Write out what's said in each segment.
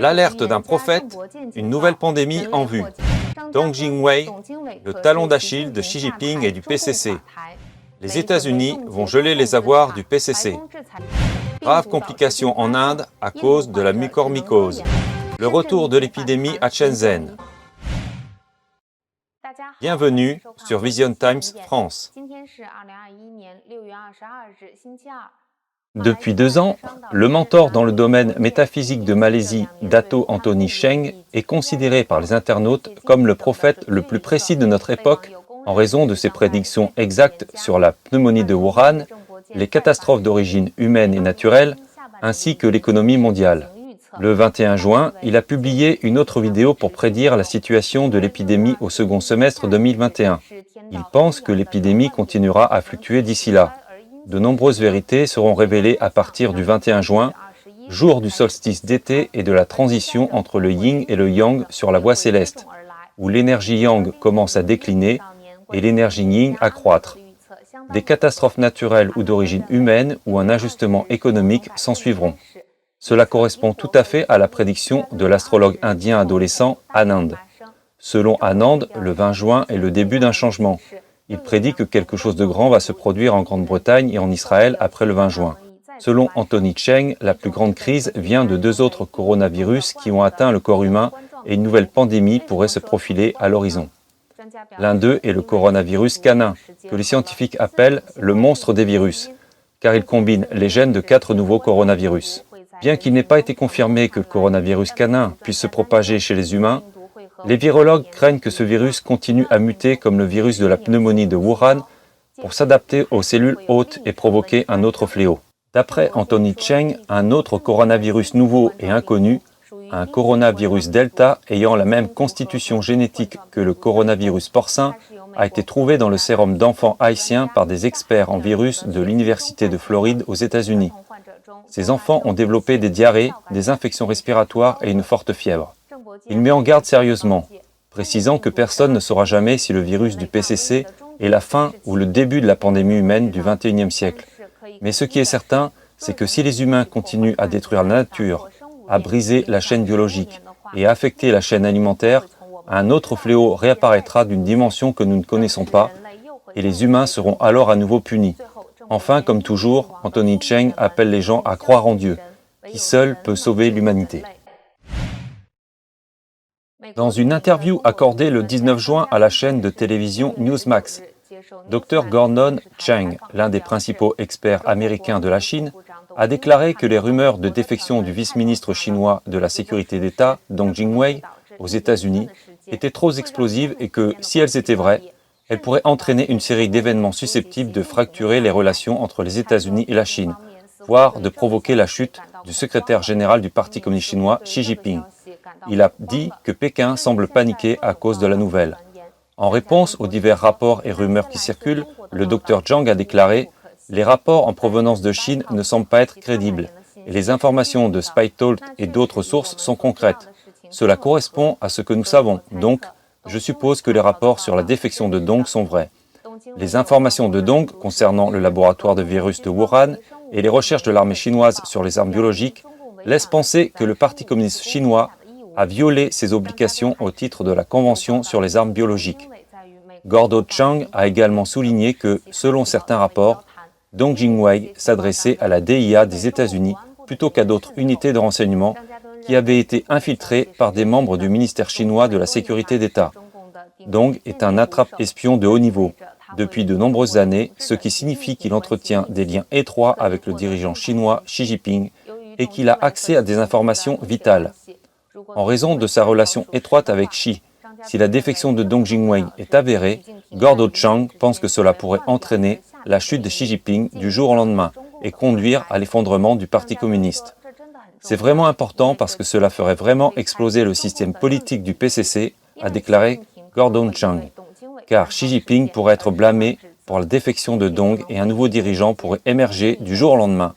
L'alerte d'un prophète, une nouvelle pandémie en vue. Dong Jingwei, le talon d'Achille de Xi Jinping et du PCC. Les États-Unis vont geler les avoirs du PCC. Graves complications en Inde à cause de la mucormycose. Le retour de l'épidémie à Shenzhen. Bienvenue sur Vision Times France. Depuis 2 ans, le mentor dans le domaine métaphysique de Malaisie, Dato' Anthony Cheng, est considéré par les internautes comme le prophète le plus précis de notre époque en raison de ses prédictions exactes sur la pneumonie de Wuhan, les catastrophes d'origine humaine et naturelle, ainsi que l'économie mondiale. Le 21 juin, il a publié une autre vidéo pour prédire la situation de l'épidémie au second semestre 2021. Il pense que l'épidémie continuera à fluctuer d'ici là. De nombreuses vérités seront révélées à partir du 21 juin, jour du solstice d'été et de la transition entre le yin et le yang sur la voie céleste, où l'énergie yang commence à décliner et l'énergie yin à croître. Des catastrophes naturelles ou d'origine humaine ou un ajustement économique s'en suivront. Cela correspond tout à fait à la prédiction de l'astrologue indien adolescent Anand. Selon Anand, le 20 juin est le début d'un changement. Il prédit que quelque chose de grand va se produire en Grande-Bretagne et en Israël après le 20 juin. Selon Anthony Cheng, la plus grande crise vient de 2 autres coronavirus qui ont atteint le corps humain et une nouvelle pandémie pourrait se profiler à l'horizon. L'un d'eux est le coronavirus canin, que les scientifiques appellent le monstre des virus, car il combine les gènes de 4 nouveaux coronavirus. Bien qu'il n'ait pas été confirmé que le coronavirus canin puisse se propager chez les humains, les virologues craignent que ce virus continue à muter comme le virus de la pneumonie de Wuhan pour s'adapter aux cellules hôtes et provoquer un autre fléau. D'après Anthony Cheng, un autre coronavirus nouveau et inconnu, un coronavirus Delta ayant la même constitution génétique que le coronavirus porcin, a été trouvé dans le sérum d'enfants haïtiens par des experts en virus de l'Université de Floride aux États-Unis. Ces enfants ont développé des diarrhées, des infections respiratoires et une forte fièvre. Il met en garde sérieusement, précisant que personne ne saura jamais si le virus du PCC est la fin ou le début de la pandémie humaine du XXIe siècle. Mais ce qui est certain, c'est que si les humains continuent à détruire la nature, à briser la chaîne biologique et à affecter la chaîne alimentaire, un autre fléau réapparaîtra d'une dimension que nous ne connaissons pas, et les humains seront alors à nouveau punis. Enfin, comme toujours, Anthony Cheng appelle les gens à croire en Dieu, qui seul peut sauver l'humanité. Dans une interview accordée le 19 juin à la chaîne de télévision Newsmax, Dr Gordon Chang, l'un des principaux experts américains de la Chine, a déclaré que les rumeurs de défection du vice-ministre chinois de la sécurité d'État, Dong Jingwei, aux États-Unis, étaient trop explosives et que, si elles étaient vraies, elles pourraient entraîner une série d'événements susceptibles de fracturer les relations entre les États-Unis et la Chine, voire de provoquer la chute du secrétaire général du Parti communiste chinois, Xi Jinping. Il a dit que Pékin semble paniquer à cause de la nouvelle. En réponse aux divers rapports et rumeurs qui circulent, le Dr Zhang a déclaré « Les rapports en provenance de Chine ne semblent pas être crédibles, et les informations de SpyTalk et d'autres sources sont concrètes. Cela correspond à ce que nous savons, donc je suppose que les rapports sur la défection de Dong sont vrais. Les informations de Dong concernant le laboratoire de virus de Wuhan et les recherches de l'armée chinoise sur les armes biologiques laissent penser que le Parti communiste chinois a violé ses obligations au titre de la Convention sur les armes biologiques. Gordon Chang a également souligné que, selon certains rapports, Dong Jingwei s'adressait à la DIA des États-Unis plutôt qu'à d'autres unités de renseignement qui avaient été infiltrées par des membres du ministère chinois de la sécurité d'État. Dong est un attrape-espion de haut niveau depuis de nombreuses années, ce qui signifie qu'il entretient des liens étroits avec le dirigeant chinois Xi Jinping et qu'il a accès à des informations vitales. En raison de sa relation étroite avec Xi, si la défection de Dong Jingwei est avérée, Gordon Chang pense que cela pourrait entraîner la chute de Xi Jinping du jour au lendemain et conduire à l'effondrement du Parti communiste. C'est vraiment important parce que cela ferait vraiment exploser le système politique du PCC, a déclaré Gordon Chang, car Xi Jinping pourrait être blâmé pour la défection de Dong et un nouveau dirigeant pourrait émerger du jour au lendemain.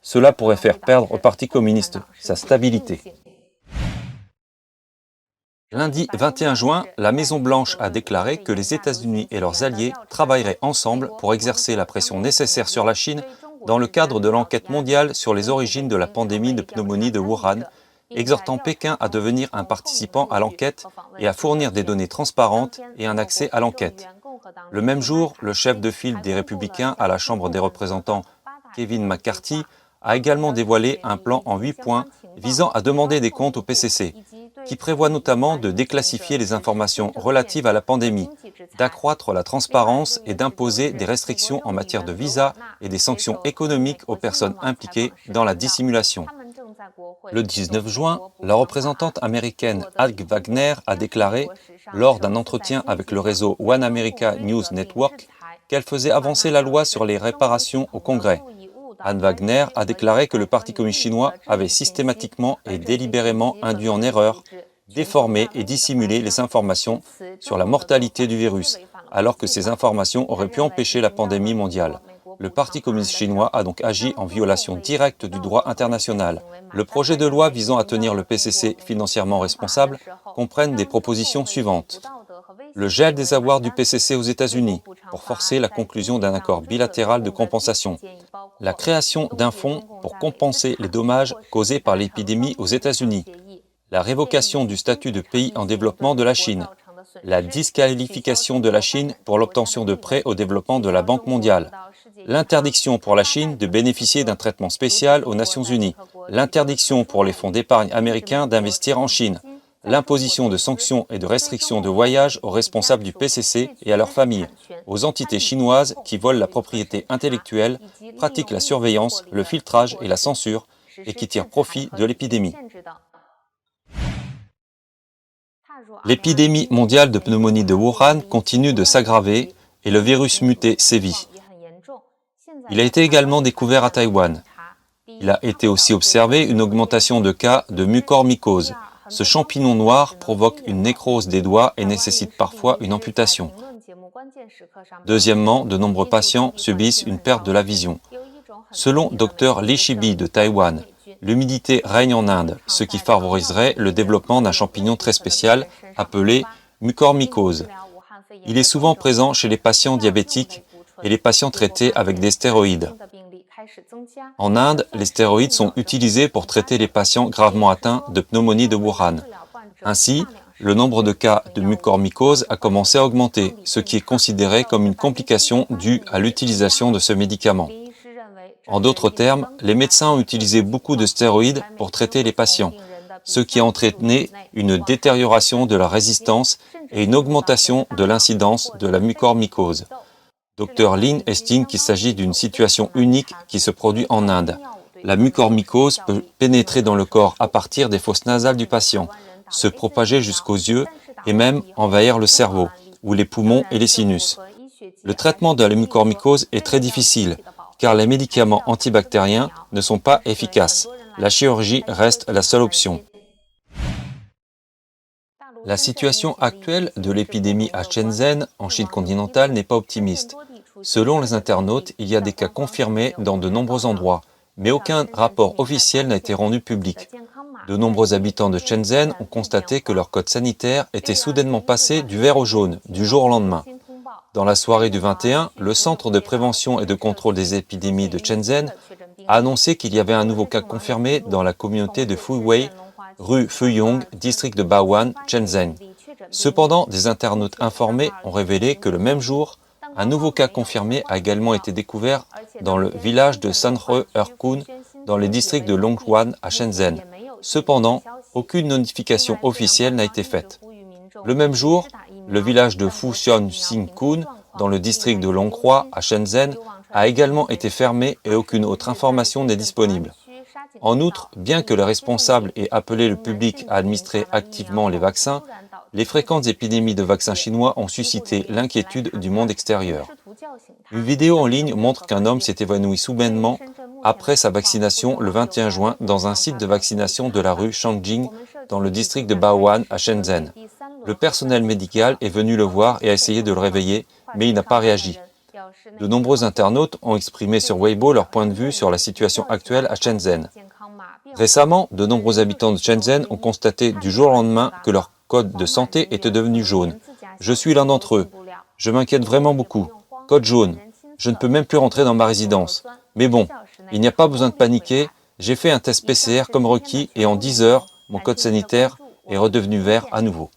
Cela pourrait faire perdre au Parti communiste sa stabilité. Lundi 21 juin, la Maison-Blanche a déclaré que les États-Unis et leurs alliés travailleraient ensemble pour exercer la pression nécessaire sur la Chine dans le cadre de l'enquête mondiale sur les origines de la pandémie de pneumonie de Wuhan exhortant Pékin à devenir un participant à l'enquête et à fournir des données transparentes et un accès à l'enquête. Le même jour, le chef de file des Républicains à la Chambre des représentants, Kevin McCarthy, a également dévoilé un plan en 8 points visant à demander des comptes au PCC, qui prévoit notamment de déclassifier les informations relatives à la pandémie, d'accroître la transparence et d'imposer des restrictions en matière de visa et des sanctions économiques aux personnes impliquées dans la dissimulation. Le 19 juin, la représentante américaine Ag Wagner a déclaré, lors d'un entretien avec le réseau One America News Network, qu'elle faisait avancer la loi sur les réparations au Congrès. Anne Wagner a déclaré que le Parti communiste chinois avait systématiquement et délibérément induit en erreur, déformé et dissimulé les informations sur la mortalité du virus, alors que ces informations auraient pu empêcher la pandémie mondiale. Le Parti communiste chinois a donc agi en violation directe du droit international. Le projet de loi visant à tenir le PCC financièrement responsable comprenne des propositions suivantes. Le gel des avoirs du PCC aux États-Unis pour forcer la conclusion d'un accord bilatéral de compensation. La création d'un fonds pour compenser les dommages causés par l'épidémie aux États-Unis. La révocation du statut de pays en développement de la Chine. La disqualification de la Chine pour l'obtention de prêts au développement de la Banque mondiale. L'interdiction pour la Chine de bénéficier d'un traitement spécial aux Nations Unies. L'interdiction pour les fonds d'épargne américains d'investir en Chine. L'imposition de sanctions et de restrictions de voyage aux responsables du PCC et à leurs familles, aux entités chinoises qui volent la propriété intellectuelle, pratiquent la surveillance, le filtrage et la censure, et qui tirent profit de l'épidémie. L'épidémie mondiale de pneumonie de Wuhan continue de s'aggraver et le virus muté sévit. Il a été également découvert à Taïwan. Il a été aussi observé une augmentation de cas de mucormycose. Ce champignon noir provoque une nécrose des doigts et nécessite parfois une amputation. Deuxièmement, de nombreux patients subissent une perte de la vision. Selon Dr Li Shibi de Taïwan, l'humidité règne en Inde, ce qui favoriserait le développement d'un champignon très spécial appelé mucormycose. Il est souvent présent chez les patients diabétiques et les patients traités avec des stéroïdes. En Inde, les stéroïdes sont utilisés pour traiter les patients gravement atteints de pneumonie de Wuhan. Ainsi, le nombre de cas de mucormycose a commencé à augmenter, ce qui est considéré comme une complication due à l'utilisation de ce médicament. En d'autres termes, les médecins ont utilisé beaucoup de stéroïdes pour traiter les patients, ce qui a entraîné une détérioration de la résistance et une augmentation de l'incidence de la mucormycose. Dr Lin estime qu'il s'agit d'une situation unique qui se produit en Inde. La mucormycose peut pénétrer dans le corps à partir des fosses nasales du patient, se propager jusqu'aux yeux et même envahir le cerveau, ou les poumons et les sinus. Le traitement de la mucormycose est très difficile, car les médicaments antibactériens ne sont pas efficaces. La chirurgie reste la seule option. La situation actuelle de l'épidémie à Shenzhen, en Chine continentale, n'est pas optimiste. Selon les internautes, il y a des cas confirmés dans de nombreux endroits, mais aucun rapport officiel n'a été rendu public. De nombreux habitants de Shenzhen ont constaté que leur code sanitaire était soudainement passé du vert au jaune, du jour au lendemain. Dans la soirée du 21, le Centre de prévention et de contrôle des épidémies de Shenzhen a annoncé qu'il y avait un nouveau cas confirmé dans la communauté de Fuiwei, rue Fuyong, district de Baoan, Shenzhen. Cependant, des internautes informés ont révélé que le même jour, un nouveau cas confirmé a également été découvert dans le village de Sanhe-Erkun, dans les districts de Longchuan à Shenzhen. Cependant, aucune notification officielle n'a été faite. Le même jour, le village de Fuxian-Xin-Kun, dans le district de Longhua à Shenzhen, a également été fermé et aucune autre information n'est disponible. En outre, bien que les responsables aient appelé le public à administrer activement les vaccins, les fréquentes épidémies de vaccins chinois ont suscité l'inquiétude du monde extérieur. Une vidéo en ligne montre qu'un homme s'est évanoui soudainement après sa vaccination le 21 juin dans un site de vaccination de la rue Shangjing dans le district de Baoan à Shenzhen. Le personnel médical est venu le voir et a essayé de le réveiller, mais il n'a pas réagi. De nombreux internautes ont exprimé sur Weibo leur point de vue sur la situation actuelle à Shenzhen. Récemment, de nombreux habitants de Shenzhen ont constaté du jour au lendemain que leur code de santé était devenu jaune. Je suis l'un d'entre eux. Je m'inquiète vraiment beaucoup. Code jaune. Je ne peux même plus rentrer dans ma résidence. Mais bon, il n'y a pas besoin de paniquer. J'ai fait un test PCR comme requis et en 10 heures, mon code sanitaire est redevenu vert à nouveau.